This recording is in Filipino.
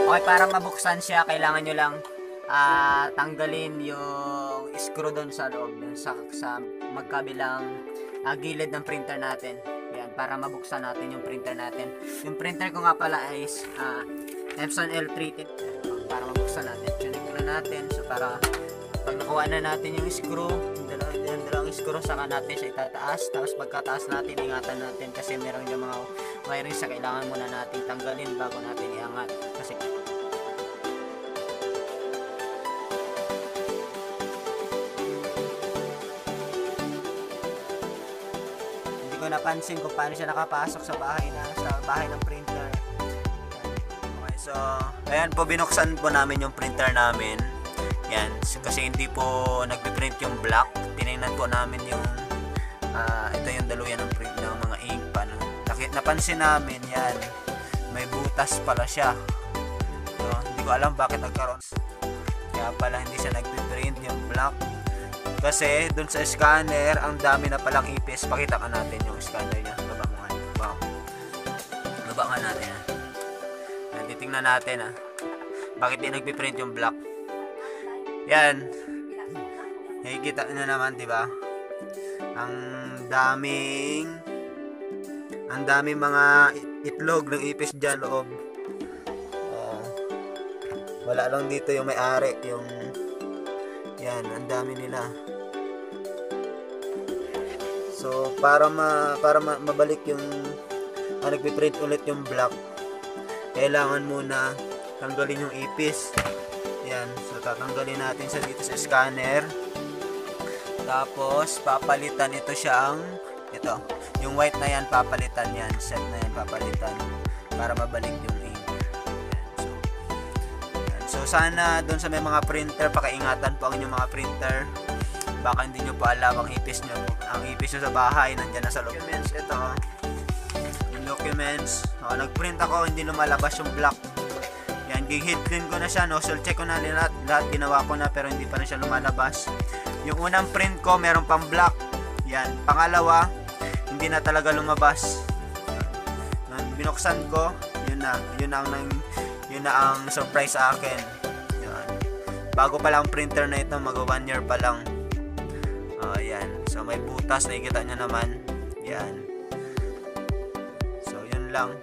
Okay, para mabuksan siya, kailangan nyo lang tanggalin yung screw doon sa loob, dun sa magkabilang gilid ng printer natin. Yan, para mabuksan natin yung printer natin. Yung printer ko nga pala is Epson L310. Para mabuksan natin, tuning na natin. So para pag nakuha na natin yung screw, yung dalawang screw, saka natin siya itataas. Tapos pagkataas natin, ingatan natin kasi meron yung mga wiring sa kailangan muna natin tanggalin bago natin iangat. Kasi hindi ko napansin kung paano siya nakapasok sa bahay ng printer. Okay, so ayan po, binuksan po namin yung printer namin. Yan, kasi hindi po nagpiprint yung black. Tinignan po namin yung ito yung daluyan ng print ng mga ink pa, no? Napansin namin yan, may butas pala siya. So, hindi ko alam bakit nagkaroon. Kaya pala hindi siya nagpiprint yung black. Kasi dun sa scanner, ang dami na palang ipis. Pakita ka natin yung scanner niya. Baba mo nga. Wow. Baba nga natin. Titingnan natin bakit di nagpiprint yung black. Yan. Nakikita nyo naman, di ba? Ang daming mga itlog ng ipis dyan loob. Wala lang dito yung may-ari, yan, ang dami nila. So para mabalik yung nagpiprint ulit yung black, kailangan muna tanggalin yung ipis. Yan, so tatanggalin natin sa dito sa scanner. Tapos papalitan ito yung white na yan, papalitan yan, set na yan, papalitan para mabalik yung ink. So sana doon sa may mga printer, pakaingatan po ang inyong mga printer. Baka hindi nyo pa alam ang ipis nyo sa bahay, nandyan na sa loob. Documents, ito yung documents. Nagprint ako, hindi lumalabas yung black. Yan, gig-hit clean ko na siya, nozzle check ko na lahat ginawa ko na, pero hindi pa rin siya lumalabas. Yung unang print ko, meron pang black. Yan, pangalawa, hindi na talaga lumabas. Nung binuksan ko, yun na ang surprise sa akin. Yan. Bago pa lang printer na ito, mag 1 year pa lang. Yan, so may butas, nakikita nyo naman. Yan. So yun lang.